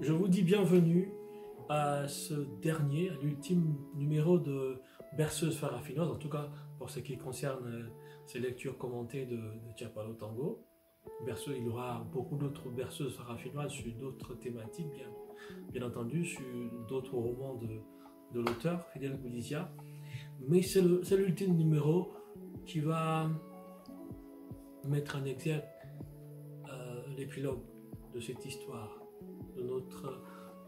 Je vous dis bienvenue à ce dernier, à l'ultime numéro de Berceuse Farafinoise, en tout cas pour ce qui concerne ces lectures commentées de Tiapalo Tango. Berceuse, il y aura beaucoup d'autres berceuses farafinoises sur d'autres thématiques, bien entendu, sur d'autres romans de l'auteur, Fidel Goudizia. Mais c'est l'ultime numéro qui va mettre en exergue l'épilogue de cette histoire de notre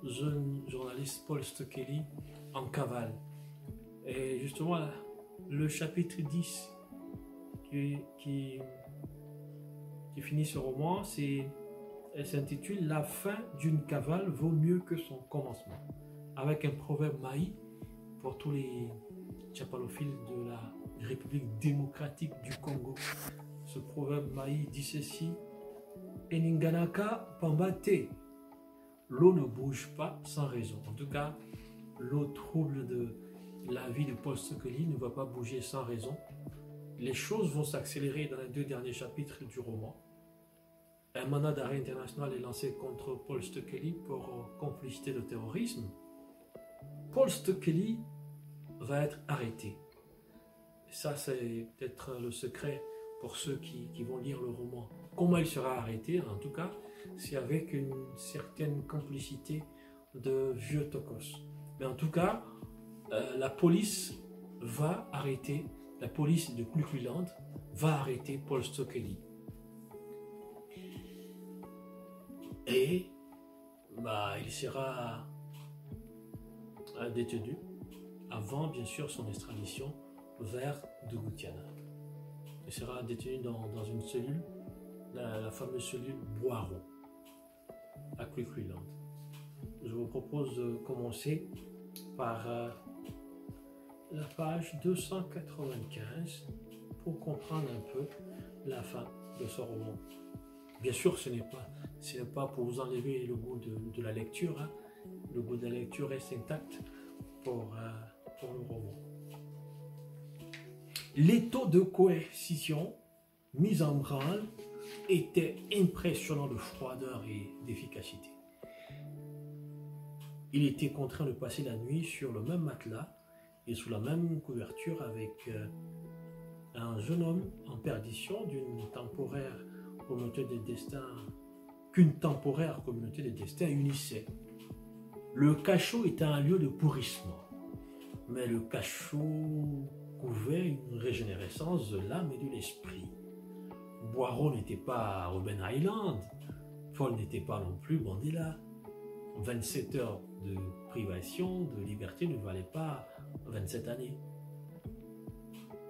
jeune journaliste Paul Stokeley en cavale. Et justement, le chapitre 10 qui finit ce roman, elle s'intitule « La fin d'une cavale vaut mieux que son commencement », avec un proverbe maï pour tous les tchapalophiles de la République démocratique du Congo. Ce proverbe maï dit ceci: « Eninganaka pambate », l'eau ne bouge pas sans raison. En tout cas, l'eau trouble de la vie de Paul Stokeley ne va pas bouger sans raison. Les choses vont s'accélérer dans les 2 derniers chapitres du roman. Un mandat d'arrêt international est lancé contre Paul Stokeley pour complicité de terrorisme. Paul Stokeley va être arrêté. Ça, c'est peut-être le secret pour ceux qui vont lire le roman. Comment il sera arrêté? En tout cas, c'est avec une certaine complicité de vieux Tokos. Mais en tout cas, la police va arrêter, la police de Klukwiland va arrêter Paul Stokeley. Et il sera détenu avant, bien sûr, son extradition vers Dougoutiana. Il sera détenu dans une cellule, la fameuse cellule Boiron, à Klukwiland. Je vous propose de commencer par la page 295 pour comprendre un peu la fin de ce roman. Bien sûr, ce n'est pas pour vous enlever le goût de la lecture. Hein. Le goût de la lecture reste intact pour le roman. Les taux de coercition mis en branle étaient impressionnants de froideur et d'efficacité. Il était contraint de passer la nuit sur le même matelas et sous la même couverture avec un jeune homme en perdition qu'une temporaire communauté de destin unissait. Le cachot était un lieu de pourrissement, mais le cachot couvait une régénérescence de l'âme et de l'esprit. Boiron n'était pas Robben Island, Paul n'était pas non plus Mandela. 27 heures de privation de liberté ne valaient pas 27 années.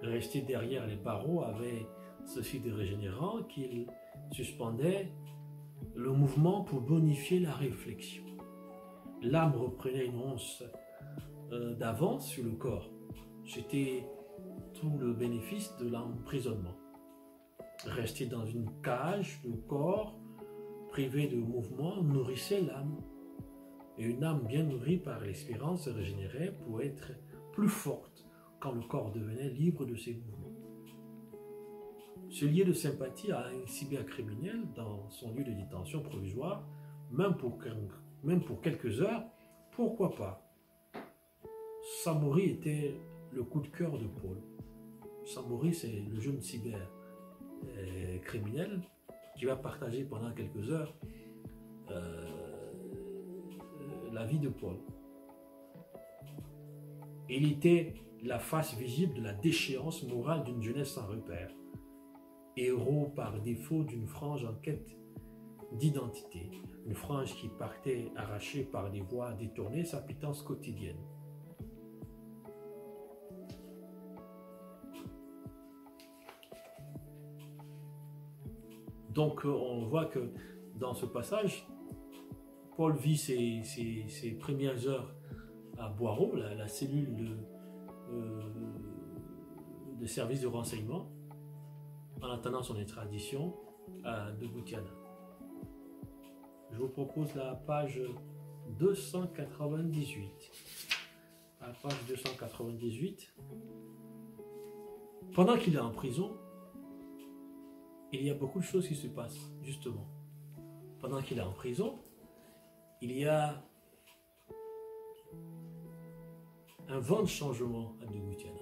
Rester derrière les barreaux avait ceci de régénérant qu'il suspendait le mouvement pour bonifier la réflexion. L'âme reprenait une once d'avance sur le corps. C'était tout le bénéfice de l'emprisonnement. Rester dans une cage, le corps, privé de mouvement, nourrissait l'âme. Et une âme bien nourrie par l'espérance se régénérait pour être plus forte quand le corps devenait libre de ses mouvements. Se lier de sympathie à un cybercriminel dans son lieu de détention provisoire, même pour quelques heures, pourquoi pas? Samori était le coup de cœur de Paul. Samori, c'est le jeune cybercriminel qui va partager pendant quelques heures la vie de Paul. Il était la face visible de la déchéance morale d'une jeunesse sans repère. Héros par défaut d'une frange en quête d'identité, une frange qui partait arrachée par des voies détournées sa pitance quotidienne. Donc on voit que dans ce passage, Paul vit ses premières heures à Boiron, la cellule de service de renseignement, en attendant son extradition à Dougoutiana. Je vous propose la page 298. À la page 298, pendant qu'il est en prison, il y a beaucoup de choses qui se passent, justement. Pendant qu'il est en prison, il y a un vent de changement à Dougoutiana.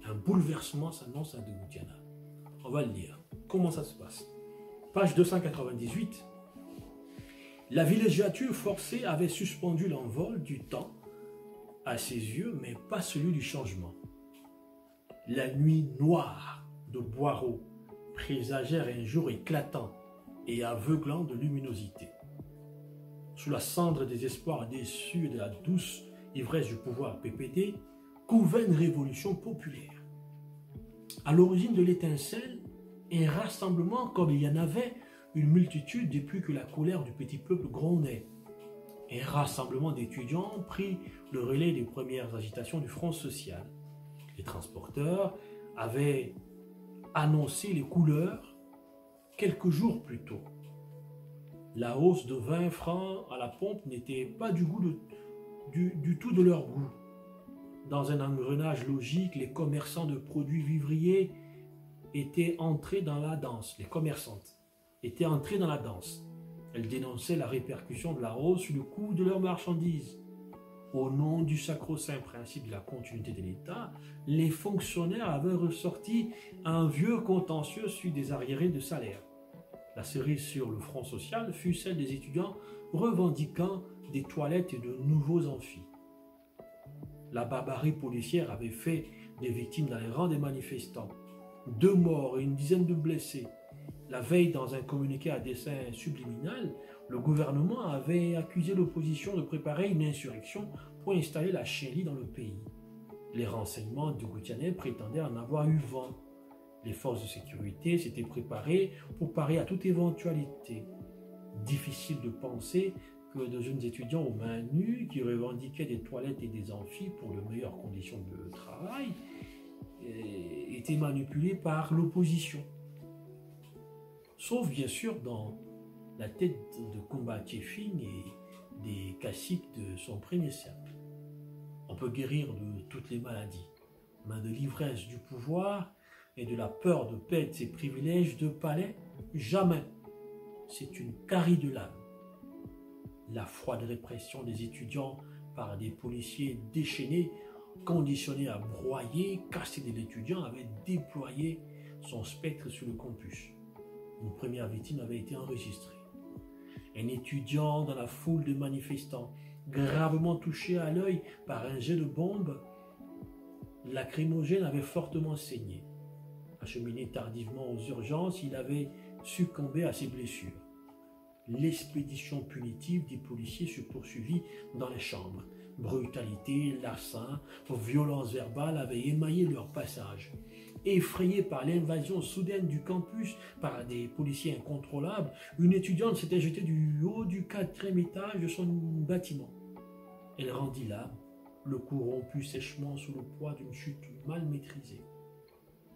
Un bouleversement s'annonce à Dougoutiana. On va le lire. Comment ça se passe? Page 298. La villégiature forcée avait suspendu l'envol du temps à ses yeux, mais pas celui du changement. La nuit noire de Boireau présagèrent un jour éclatant et aveuglant de luminosité. Sous la cendre des espoirs déçus et de la douce ivresse du pouvoir PPD, couvait une révolution populaire. À l'origine de l'étincelle, un rassemblement comme il y en avait une multitude depuis que la colère du petit peuple grondait. Un rassemblement d'étudiants prit le relais des premières agitations du Front social. Les transporteurs avaient annoncé les couleurs quelques jours plus tôt. La hausse de 20 francs à la pompe n'était pas du tout de leur goût. Dans un engrenage logique, les commerçants de produits vivriers étaient entrés dans la danse. Les commerçantes étaient entrées dans la danse. Elles dénonçaient la répercussion de la hausse sur le coût de leurs marchandises. Au nom du sacro-saint principe de la continuité de l'État, les fonctionnaires avaient ressorti un vieux contentieux sur des arriérés de salaire. La cerise sur le front social fut celle des étudiants revendiquant des toilettes et de nouveaux amphis. La barbarie policière avait fait des victimes dans les rangs des manifestants. 2 morts et une dizaine de blessés. La veille, dans un communiqué à dessein subliminal, le gouvernement avait accusé l'opposition de préparer une insurrection pour installer la chienlit dans le pays. Les renseignements dougoutianais prétendaient en avoir eu vent. Les forces de sécurité s'étaient préparées pour parer à toute éventualité. Difficile de penser que de jeunes étudiants aux mains nues qui revendiquaient des toilettes et des amphis pour de meilleures conditions de travail étaient manipulés par l'opposition. Sauf bien sûr dans la tête de Koumba Tchéfing et des caciques de son premier cercle. On peut guérir de toutes les maladies, mais de l'ivresse du pouvoir et de la peur de perdre ses privilèges de palais, jamais. C'est une carie de l'âme. La froide répression des étudiants par des policiers déchaînés, conditionnés à broyer, casser de l'étudiant, avait déployé son spectre sur le campus. Une première victime avait été enregistrée. Un étudiant dans la foule de manifestants, gravement touché à l'œil par un jet de bombe lacrymogène, avait fortement saigné. Acheminé tardivement aux urgences, il avait succombé à ses blessures. L'expédition punitive des policiers se poursuivit dans les chambres. Brutalité, larcin, violence verbale avaient émaillé leur passage. Effrayée par l'invasion soudaine du campus par des policiers incontrôlables, une étudiante s'était jetée du haut du 4e étage de son bâtiment. Elle rendit l'âme, le cou rompu sèchement sous le poids d'une chute mal maîtrisée.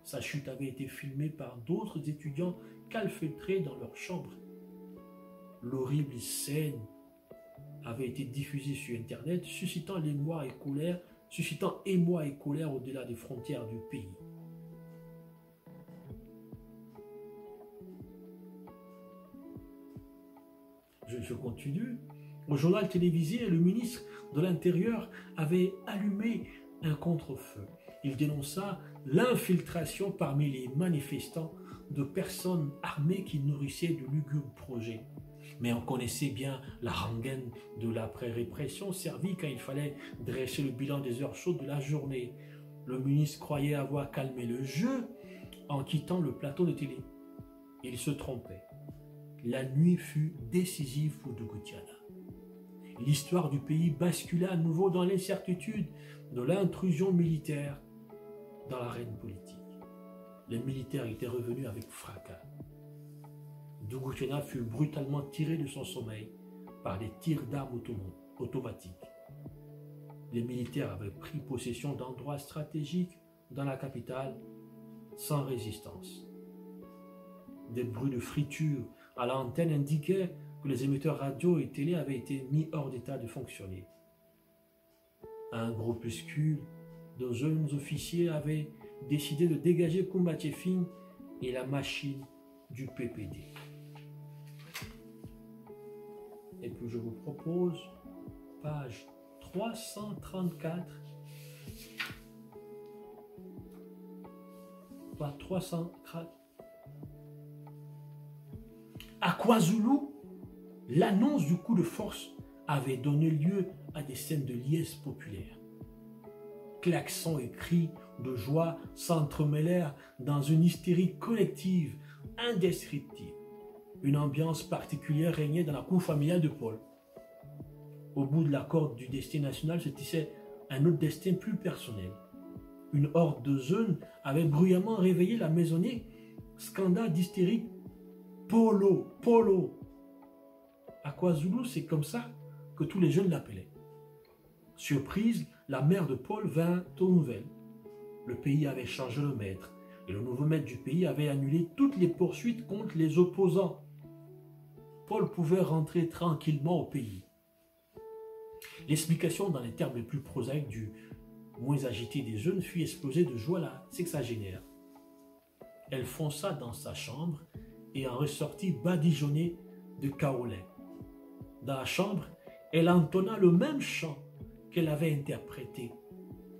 Sa chute avait été filmée par d'autres étudiants calfeutrés dans leur chambre. L'horrible scène avait été diffusée sur Internet, suscitant émoi et colère au-delà des frontières du pays. Je continue. Au journal télévisé, le ministre de l'Intérieur avait allumé un contre-feu. Il dénonça l'infiltration parmi les manifestants de personnes armées qui nourrissaient de lugubres projets. Mais on connaissait bien la rengaine de l'après-répression servie quand il fallait dresser le bilan des heures chaudes de la journée. Le ministre croyait avoir calmé le jeu en quittant le plateau de télé. Il se trompait. La nuit fut décisive pour Dougoutiana. L'histoire du pays bascula à nouveau dans l'incertitude de l'intrusion militaire dans l'arène politique. Les militaires étaient revenus avec fracas. Dougoutiana fut brutalement tiré de son sommeil par des tirs d'armes automatiques. Les militaires avaient pris possession d'endroits stratégiques dans la capitale sans résistance. Des bruits de friture à l'antenne indiquaient que les émetteurs radio et télé avaient été mis hors d'état de fonctionner. Un groupuscule de jeunes officiers avait décidé de dégager Koumba Tchéfing et la machine du PPD. Et puis je vous propose page 334. Page 334. À KwaZulu, l'annonce du coup de force avait donné lieu à des scènes de liesse populaire. Klaxons et cris de joie s'entremêlèrent dans une hystérie collective indescriptible. Une ambiance particulière régnait dans la cour familiale de Paul. Au bout de la corde du destin national se tissait un autre destin plus personnel. Une horde de jeunes avait bruyamment réveillé la maisonnée, scandant d'hystérique « Polo, Polo ». À KwaZulu, c'est comme ça que tous les jeunes l'appelaient. Surprise, la mère de Paul vint aux nouvelles. Le pays avait changé de maître et le nouveau maître du pays avait annulé toutes les poursuites contre les opposants. Paul pouvait rentrer tranquillement au pays. L'explication dans les termes les plus prosaïques du moins agité des jeunes fut explosée de joie la sexagénaire. Elle fonça dans sa chambre et en ressortit badigeonnée de kaolin. Dans la chambre, elle entonna le même chant qu'elle avait interprété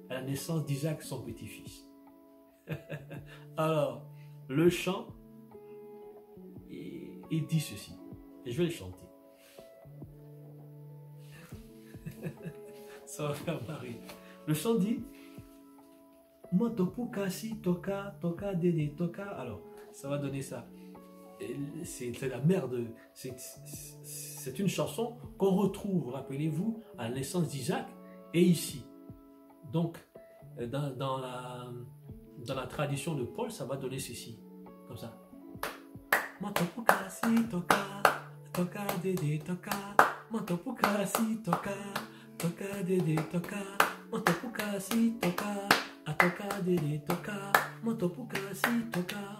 à la naissance d'Isaac, son petit-fils. Alors, le chant, il dit ceci, et je vais le chanter. Ça va faire marrer. Le chant dit Motopuka si toka, toka dede toka. Alors, ça va donner ça. C'est la mère de... C'est une chanson qu'on retrouve, rappelez-vous, à la naissance d'Isaac et ici. Donc, dans la tradition de Paul, ça va donner ceci, comme ça. Motopuka si toka, toka dede toka. Motopuka si toka, toka dede toka. Motopuka si toka, toka dede toka. Motopuka si toka,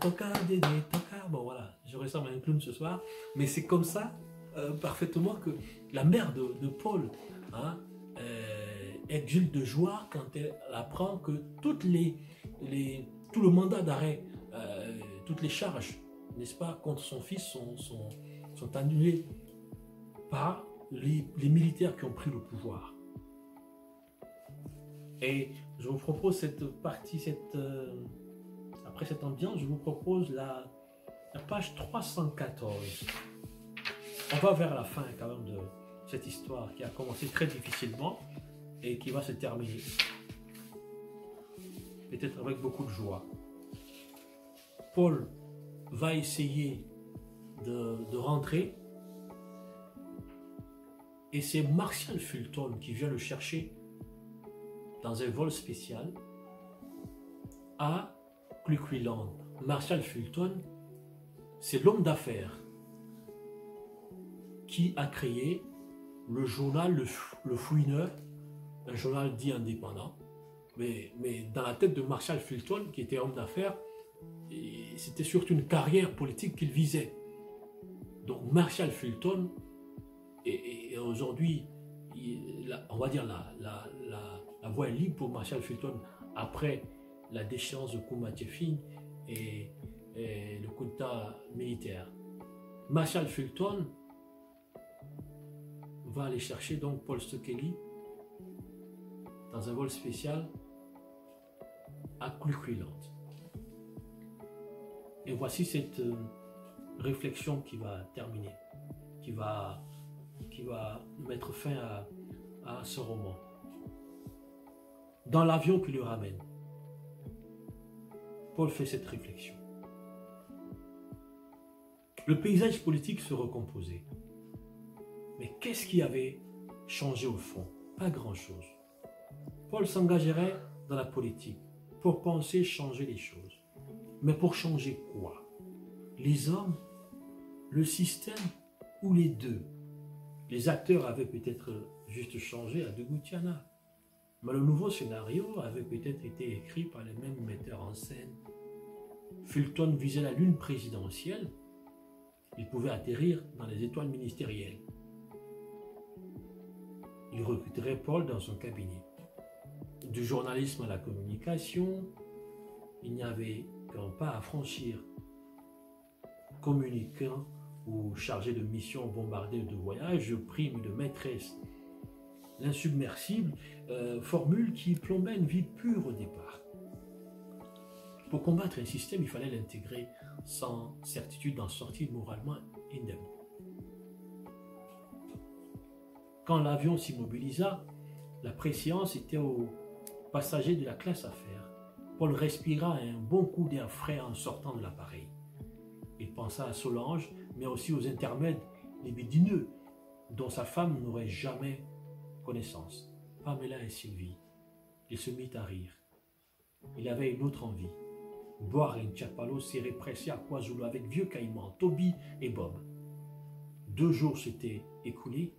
toka dede toka. Bon voilà, je ressemble à un clown ce soir, mais c'est comme ça parfaitement que la mère de Paul exulte de joie quand elle apprend que tout le mandat d'arrêt, toutes les charges, n'est-ce pas, contre son fils sont annulées par les militaires qui ont pris le pouvoir. Et je vous propose cette partie, après cette ambiance, je vous propose la page 314. On va vers la fin quand même de cette histoire qui a commencé très difficilement et qui va se terminer. Peut-être avec beaucoup de joie. Paul va essayer de rentrer et c'est Marshall Fulton qui vient le chercher dans un vol spécial à Cleveland. Marshall Fulton, c'est l'homme d'affaires qui a créé le journal Le Fouineur, un journal dit indépendant. Mais dans la tête de Marshall Fulton, qui était homme d'affaires, c'était surtout une carrière politique qu'il visait. Donc Marshall Fulton, et aujourd'hui, on va dire la voie est libre pour Marshall Fulton après la déchéance de Koumatefin et le coup d'État militaire. Marshall Fulton va aller chercher donc Paul Stokeley dans un vol spécial à Cleveland. Et voici cette réflexion qui va terminer, qui va mettre fin à ce roman. Dans l'avion qui le ramène, Paul fait cette réflexion. Le paysage politique se recomposait. Mais qu'est-ce qui avait changé au fond? Pas grand-chose. Paul s'engagerait dans la politique pour penser changer les choses. Mais pour changer quoi? Les hommes, le système ou les deux? Les acteurs avaient peut-être juste changé à Degoutiana. Mais le nouveau scénario avait peut-être été écrit par les mêmes metteurs en scène. Fulton visait la lune présidentielle. Il pouvait atterrir dans les étoiles ministérielles. Il recruterait Paul dans son cabinet. Du journalisme à la communication, il n'y avait qu'un pas à franchir. Communiquant ou chargé de mission bombardée de voyage, prime de maîtresse. L'insubmersible, formule qui plombait une vie pure au départ. Pour combattre un système, il fallait l'intégrer sans certitude d'en sortir moralement indemne. Quand l'avion s'immobilisa, la préséance était aux passagers de la classe affaires. Paul respira un bon coup d'air frais en sortant de l'appareil. Il pensa à Solange, mais aussi aux intermèdes libidineux dont sa femme n'aurait jamais connaissance, Pamela et Sylvie. Il se mit à rire. Il avait une autre envie, boire un Tchapalo serré pressé à Kwazulu avec vieux Caïman, Toby et Bob. 2 jours s'étaient écoulés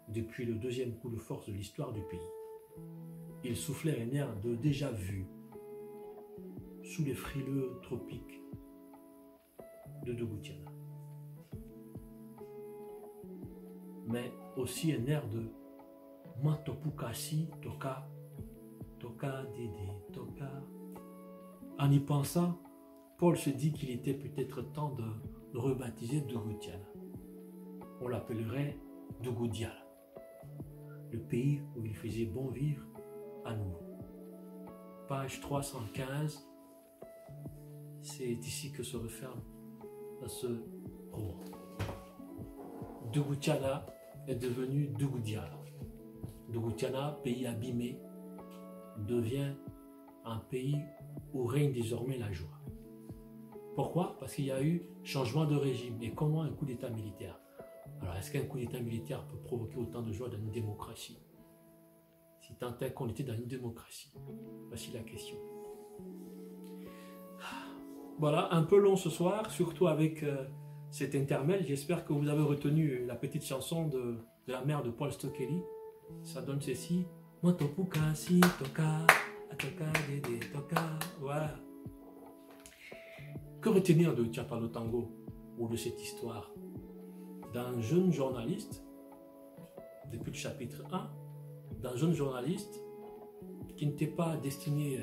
depuis le deuxième coup de force de l'histoire du pays. Il soufflait un air de déjà-vu sous les frileux tropiques de Dogoutiana. Mais aussi un air de Matopukasi Toka, Toka Dédé, Toka. En y pensant, Paul se dit qu'il était peut-être temps de rebaptiser Dogoutiana. On l'appellerait Dougoudiala, le pays où il faisait bon vivre à nouveau. Page 315, c'est ici que se referme ce roman. Dougoudiala est devenu Dougoudiala. Dougoudiana, pays abîmé, devient un pays où règne désormais la joie. Pourquoi? Parce qu'il y a eu changement de régime. Et comment un coup d'État militaire? Alors, est-ce qu'un coup d'État militaire peut provoquer autant de joie dans une démocratie? Si tant est qu'on était dans une démocratie. Voici la question. Voilà, un peu long ce soir, surtout avec cet intermède. J'espère que vous avez retenu la petite chanson de la mère de Paul Stokely. Ça donne ceci. Motopuka si toka, atoka dede toka. Voilà. Que retenir de Tchapalo Tango ou de cette histoire? D'un jeune journaliste, depuis le chapitre 1, d'un jeune journaliste qui n'était pas destiné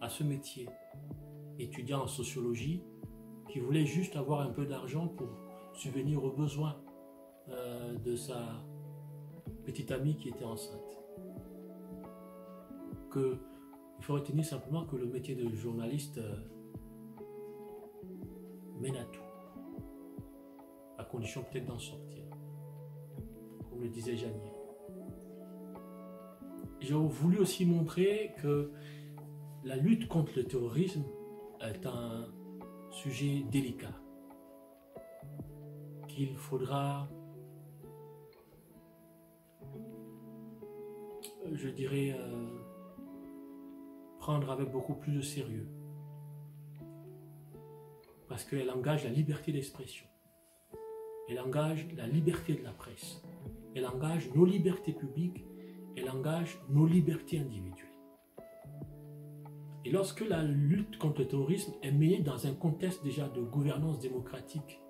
à ce métier, étudiant en sociologie, qui voulait juste avoir un peu d'argent pour subvenir aux besoins de sa petite amie qui était enceinte. Il faut retenir simplement que le métier de journaliste mène à tout, à condition peut-être d'en sortir, comme le disait Janier. J'ai voulu aussi montrer que la lutte contre le terrorisme est un sujet délicat, qu'il faudra, je dirais, prendre avec beaucoup plus de sérieux, parce qu'elle engage la liberté d'expression, elle engage la liberté de la presse, elle engage nos libertés publiques, elle engage nos libertés individuelles. Et lorsque la lutte contre le terrorisme est menée dans un contexte déjà de gouvernance démocratique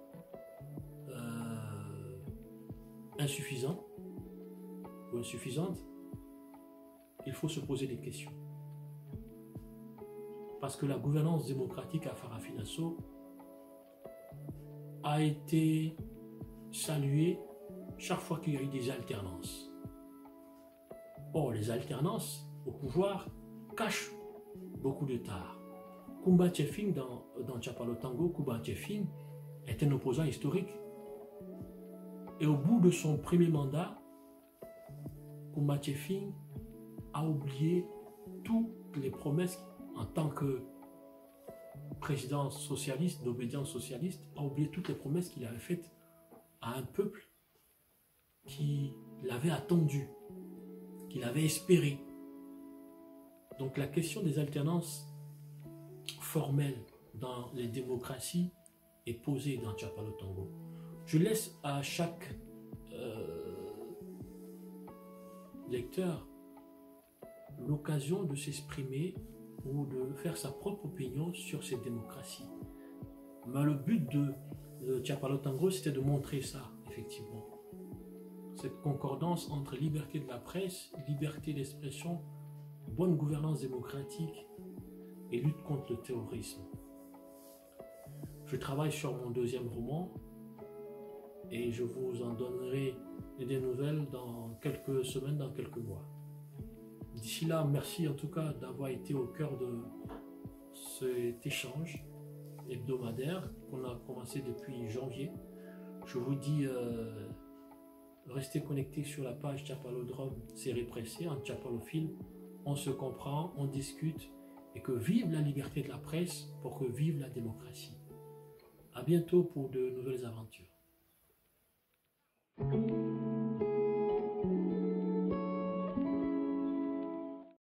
insuffisant ou insuffisante, il faut se poser des questions. Parce que la gouvernance démocratique à Farafinasso a été saluée chaque fois qu'il y a eu des alternances. Or, les alternances au pouvoir cachent beaucoup de tard. Kumba Tchefing dans Tchapalo Tango, Kumba Tchefing est un opposant historique. Et au bout de son premier mandat, Kumba Tchefing a oublié toutes les promesses en tant que président socialiste, d'obédience socialiste, a oublié toutes les promesses qu'il avait faites à un peuple qui l'avait attendu, qui l'avait espéré. Donc la question des alternances formelles dans les démocraties est posée dans Tchapalo Tango. Je laisse à chaque lecteur l'occasion de s'exprimer ou de faire sa propre opinion sur cette démocratie. Mais le but de Tchapalo Tango, c'était de montrer ça, effectivement. Cette concordance entre liberté de la presse, liberté d'expression, bonne gouvernance démocratique et lutte contre le terrorisme. Je travaille sur mon deuxième roman et je vous en donnerai des nouvelles dans quelques semaines, dans quelques mois. D'ici là, merci en tout cas d'avoir été au cœur de cet échange hebdomadaire qu'on a commencé depuis janvier. Je vous dis, restez connectés sur la page Tchapalodrome, série pressée, en tchapalophile. On se comprend, on discute, et que vive la liberté de la presse pour que vive la démocratie. À bientôt pour de nouvelles aventures.